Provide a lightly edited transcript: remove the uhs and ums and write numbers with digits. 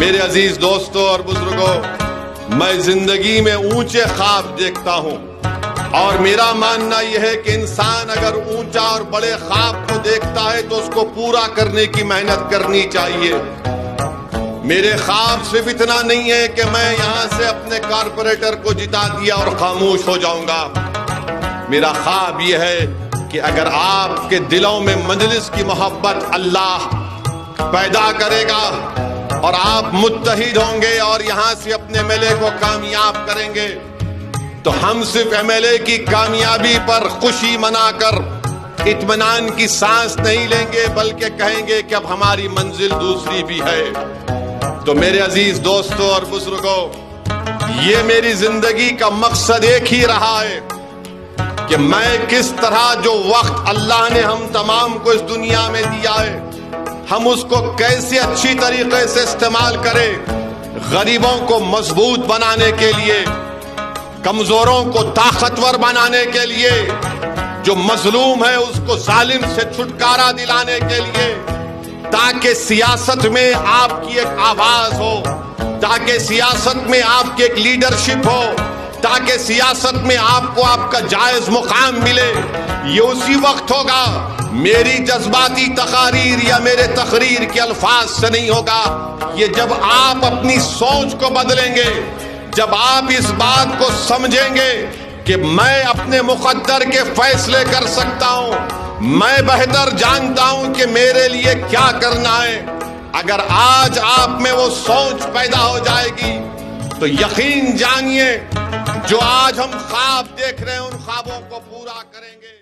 میرے عزیز دوستوں اور بزرگوں، میں زندگی میں اونچے خواب دیکھتا ہوں، اور میرا ماننا یہ ہے کہ انسان اگر اونچا اور بڑے خواب کو دیکھتا ہے تو اس کو پورا کرنے کی محنت کرنی چاہیے۔ میرے خواب صرف اتنا نہیں ہے کہ میں یہاں سے اپنے کارپوریٹر کو جتا دیا اور خاموش ہو جاؤں گا۔ میرا خواب یہ ہے کہ اگر آپ کے دلوں میں مجلس کی محبت اللہ پیدا کرے گا اور آپ متحد ہوں گے اور یہاں سے اپنے ایم ایل اے کو کامیاب کریں گے، تو ہم صرف ایم ایل اے کی کامیابی پر خوشی منا کر اطمینان کی سانس نہیں لیں گے، بلکہ کہیں گے کہ اب ہماری منزل دوسری بھی ہے۔ تو میرے عزیز دوستوں اور بزرگوں، یہ میری زندگی کا مقصد ایک ہی رہا ہے کہ میں کس طرح جو وقت اللہ نے ہم تمام کو اس دنیا میں دیا ہے، ہم اس کو کیسے اچھی طریقے سے استعمال کریں، غریبوں کو مضبوط بنانے کے لیے، کمزوروں کو طاقتور بنانے کے لیے، جو مظلوم ہے اس کو ظالم سے چھٹکارا دلانے کے لیے، تاکہ سیاست میں آپ کی ایک آواز ہو، تاکہ سیاست میں آپ کی ایک لیڈرشپ ہو، تاکہ سیاست میں آپ کو آپ کا جائز مقام ملے۔ یہ اسی وقت ہوگا، میری جذباتی تقاریر یا میرے تقریر کے الفاظ سے نہیں ہوگا، یہ جب آپ اپنی سوچ کو بدلیں گے، جب آپ اس بات کو سمجھیں گے کہ میں اپنے مقدر کے فیصلے کر سکتا ہوں، میں بہتر جانتا ہوں کہ میرے لیے کیا کرنا ہے۔ اگر آج آپ میں وہ سوچ پیدا ہو جائے گی تو یقین جانیے جو آج ہم خواب دیکھ رہے ہیں ان خوابوں کو پورا کریں گے۔